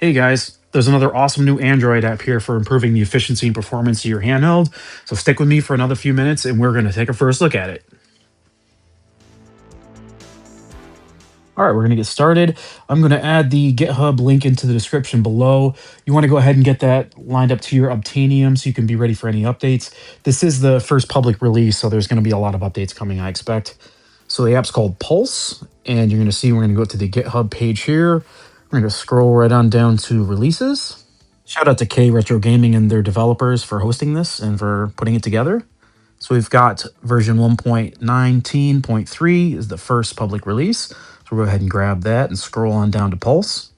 Hey guys, there's another awesome new Android app here for improving the efficiency and performance of your handheld. So stick with me for another few minutes and we're going to take a first look at it. All right, we're going to get started. I'm going to add the GitHub link into the description below. You want to go ahead and get that lined up to your Obtainium so you can be ready for any updates. This is the first public release, so there's going to be a lot of updates coming, I expect. So the app's called Pulse, and you're going to see we're going to go to the GitHub page here. We're going to scroll right on down to releases. Shout out to K Retro Gaming and their developers for hosting this and for putting it together. So we've got version 1.19.3 is the first public release. So we'll go ahead and grab that and scroll on down to Pulse.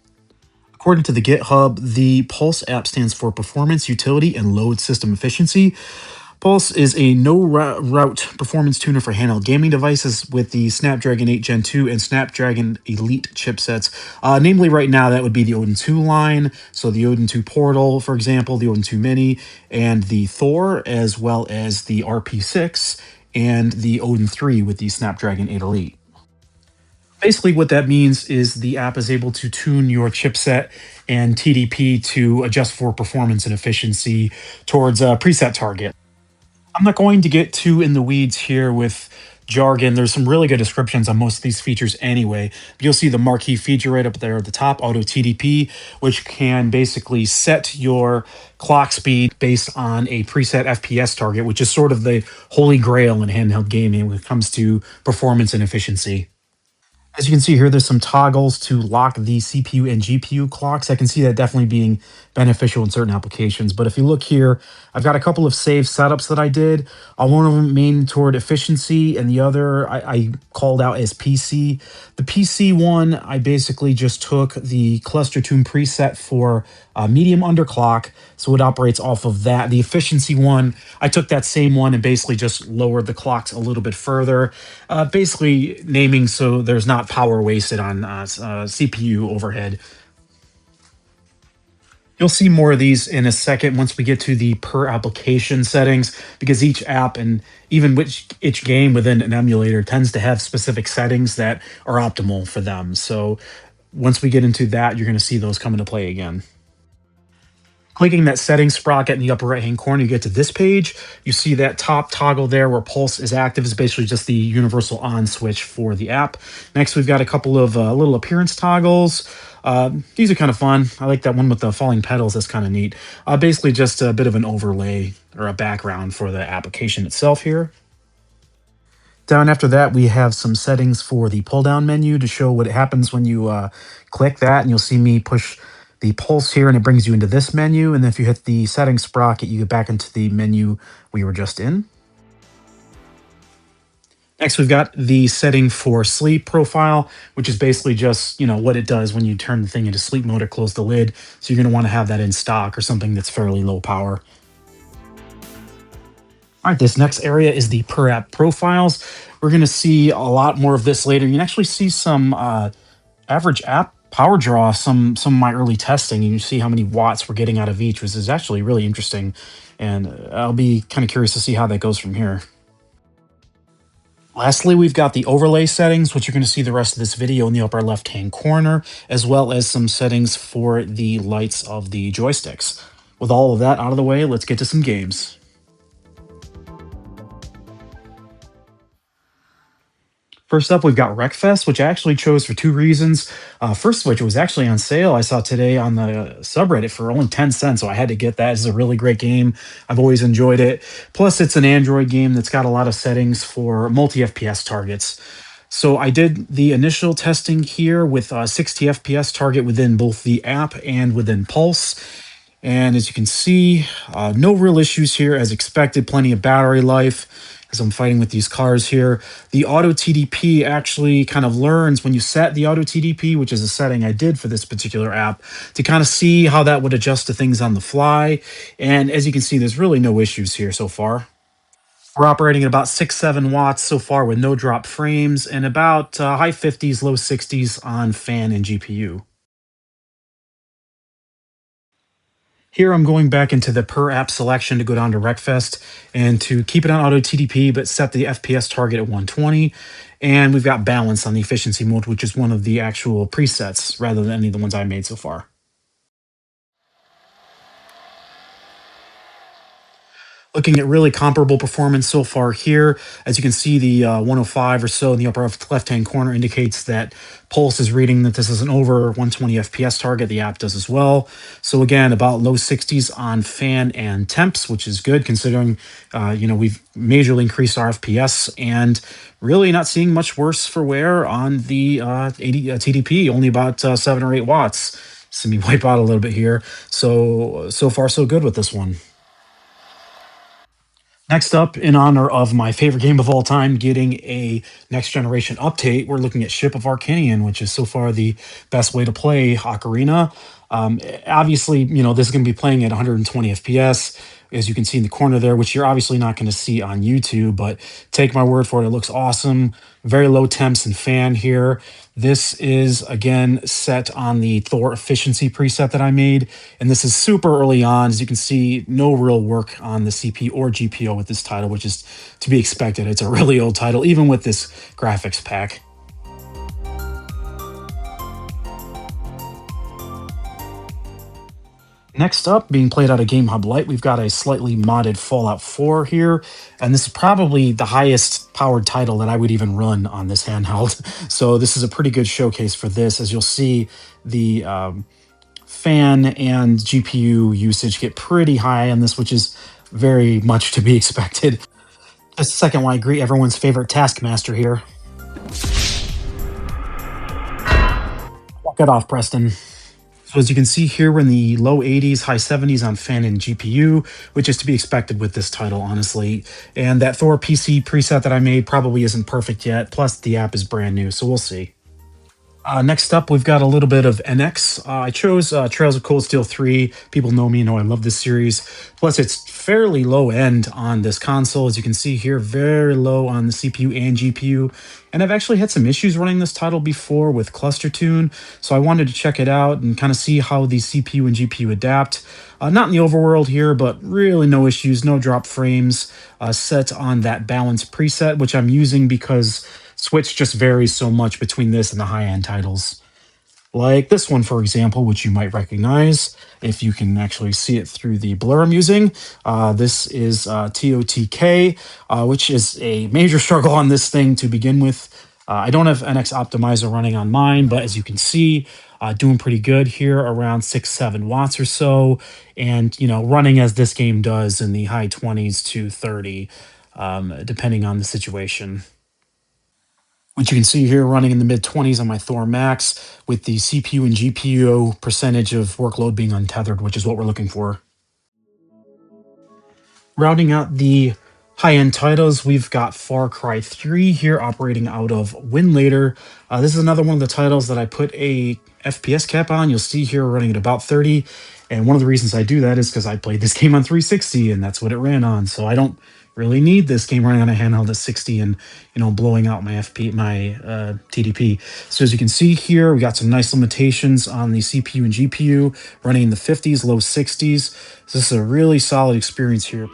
According to the GitHub, the Pulse app stands for Performance, Utility, and Load System Efficiency. Pulse is a no-route performance tuner for handheld gaming devices with the Snapdragon 8 Gen 2 and Snapdragon Elite chipsets. Namely, right now, that would be the Odin 2 line, so the Odin 2 Portal, for example, the Odin 2 Mini, and the Thor, as well as the RP6 and the Odin 3 with the Snapdragon 8 Elite. Basically, what that means is the app is able to tune your chipset and TDP to adjust for performance and efficiency towards a preset target. I'm not going to get too in the weeds here with jargon. There's some really good descriptions on most of these features anyway. But you'll see the marquee feature right up there at the top, auto-TDP, which can basically set your clock speed based on a preset FPS target, which is sort of the holy grail in handheld gaming when it comes to performance and efficiency. As you can see here, there's some toggles to lock the CPU and GPU clocks. I can see that definitely being beneficial in certain applications. But if you look here, I've got a couple of save setups that I did. One of them aimed toward efficiency, and the other I called out as PC. The PC one, I basically just took the cluster tune preset for medium underclock, so it operates off of that. The efficiency one, I took that same one and basically just lowered the clocks a little bit further, basically naming so there's not power wasted on CPU overhead. You'll see more of these in a second once we get to the per application settings, because each app and even each game within an emulator tends to have specific settings that are optimal for them. So once we get into that, you're going to see those come into play again. Clicking that settings sprocket in the upper right-hand corner, you get to this page. You see that top toggle there where Pulse is active is basically just the universal on switch for the app. Next, we've got a couple of little appearance toggles. These are kind of fun. I like that one with the falling petals. That's kind of neat. Basically just a bit of an overlay or a background for the application itself here. Down after that, we have some settings for the pull-down menu to show what happens when you click that, and you'll see me push the pulse here, and it brings you into this menu. And then if you hit the settings sprocket, you get back into the menu we were just in. Next, we've got the setting for sleep profile, which is basically just, what it does when you turn the thing into sleep mode or close the lid. So you're going to want to have that in stock or something that's fairly low power. All right, this next area is the per app profiles. We're going to see a lot more of this later. You can actually see some average app power draw, some of my early testing, and you see how many watts we're getting out of each, which is actually really interesting. And I'll be kind of curious to see how that goes from here. Lastly, we've got the overlay settings, which you're going to see the rest of this video in the upper left-hand corner, as well as some settings for the lights of the joysticks. With all of that out of the way, let's get to some games. First up, we've got Wreckfest, which I actually chose for two reasons. First of which, it was actually on sale. I saw today on the subreddit for only 10 cents, so I had to get that. It's a really great game. I've always enjoyed it. Plus, it's an Android game that's got a lot of settings for multi-FPS targets. So I did the initial testing here with a 60 FPS target within both the app and within Pulse. And as you can see, no real issues here as expected, plenty of battery life as I'm fighting with these cars here. The auto-TDP actually kind of learns when you set the auto-TDP, which is a setting I did for this particular app, to kind of see how that would adjust to things on the fly. And as you can see, there's really no issues here so far. We're operating at about 6-7 watts so far with no drop frames and about high 50s, low 60s on fan and GPU. Here I'm going back into the per app selection to go down to Wreckfest and to keep it on auto TDP, but set the FPS target at 120. And we've got balance on the efficiency mode, which is one of the actual presets rather than any of the ones I made so far. Looking at really comparable performance so far here, as you can see, the 105 or so in the upper left-hand corner indicates that Pulse is reading that this is an over 120 FPS target. The app does as well. So again, about low 60s on fan and temps, which is good considering, we've majorly increased our FPS and really not seeing much worse for wear on the 80 TDP, only about 7 or 8 watts. See me wipe out a little bit here. So far so good with this one. Next up, in honor of my favorite game of all time getting a next generation update, we're looking at Ship of Harkinian, which is so far the best way to play Ocarina. Obviously, this is going to be playing at 120 FPS, as you can see in the corner there, which you're obviously not going to see on YouTube, but take my word for it, it looks awesome. Very low temps and fan here. This is, again, set on the Thor efficiency preset that I made, and this is super early on. As you can see, no real work on the CPU or GPU with this title, which is to be expected. It's a really old title, even with this graphics pack. Next up, being played out of Game Hub Lite, we've got a slightly modded Fallout 4 here, and this is probably the highest powered title that I would even run on this handheld. So this is a pretty good showcase for this. As you'll see, the fan and GPU usage get pretty high on this, which is very much to be expected. Just a second while I greet everyone's favorite Taskmaster here. Walk it off, Preston. So as you can see here, we're in the low 80s, high 70s on fan and GPU, which is to be expected with this title, honestly. And that Thor PC preset that I made probably isn't perfect yet, plus the app is brand new, so we'll see. Next up, we've got a little bit of NX. I chose Trails of Cold Steel 3. People know me, know I love this series. Plus, it's fairly low end on this console. As you can see here, very low on the CPU and GPU. And I've actually had some issues running this title before with Cluster Tune, so I wanted to check it out and kind of see how the CPU and GPU adapt. Not in the overworld here, but really no issues, no drop frames, set on that balance preset, which I'm using because Switch just varies so much between this and the high-end titles. Like this one, for example, which you might recognize if you can actually see it through the blur I'm using. This is TOTK, which is a major struggle on this thing to begin with. I don't have NX Optimizer running on mine, but as you can see, doing pretty good here, around 6-7 watts or so, and running as this game does in the high 20s to 30, depending on the situation. Which you can see here running in the mid 20s on my Thor Max with the CPU and GPU percentage of workload being untethered, which is what we're looking for. Rounding out the high-end titles, we've got Far Cry 3 here operating out of Winlater. This is another one of the titles that I put a FPS cap on. You'll see here running at about 30. And one of the reasons I do that is because I played this game on 360 and that's what it ran on. So I don't really need this game running on a handheld at 60 and blowing out my TDP. So as you can see here, we got some nice limitations on the CPU and GPU running in the 50s, low 60s. So this is a really solid experience here.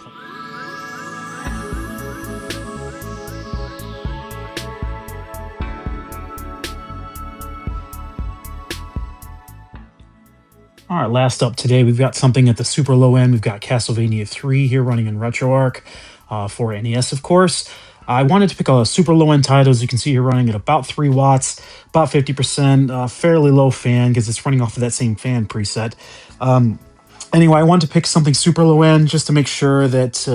All right, last up today, we've got something at the super low end. We've got Castlevania 3 here running in RetroArch for NES, of course. I wanted to pick a super low end title, as you can see here, running at about 3 watts, about 50%, fairly low fan because it's running off of that same fan preset. Anyway, I wanted to pick something super low end just to make sure that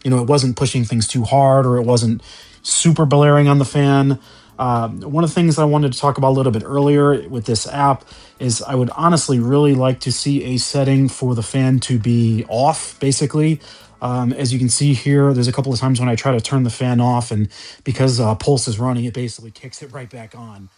it wasn't pushing things too hard or it wasn't super blaring on the fan. One of the things I wanted to talk about a little bit earlier with this app is I would honestly really like to see a setting for the fan to be off, basically. As you can see here, there's a couple of times when I try to turn the fan off, and because Pulse is running, it basically kicks it right back on.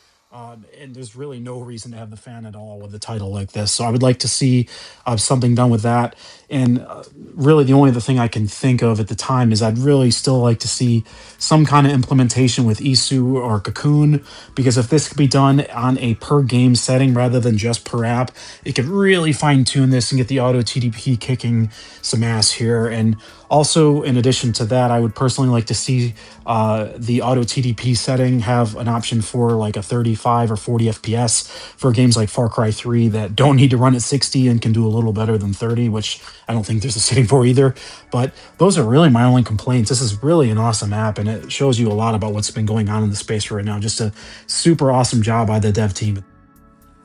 And there's really no reason to have the fan at all with a title like this. So I would like to see something done with that. And really the only other thing I can think of at the time is I'd really still like to see some kind of implementation with Isu or Cocoon, because if this could be done on a per game setting rather than just per app, it could really fine tune this and get the auto TDP kicking some ass here. And also, in addition to that, I would personally like to see the auto TDP setting have an option for like a 30, 35 or 40 FPS for games like Far Cry 3 that don't need to run at 60 and can do a little better than 30, which I don't think there's a setting for either. But those are really my only complaints. This is really an awesome app, and it shows you a lot about what's been going on in the space right now. Just a super awesome job by the dev team.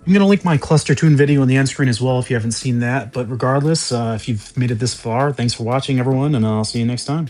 I'm going to link my cluster tune video on the end screen as well if you haven't seen that. But regardless, if you've made it this far, thanks for watching, everyone, and I'll see you next time.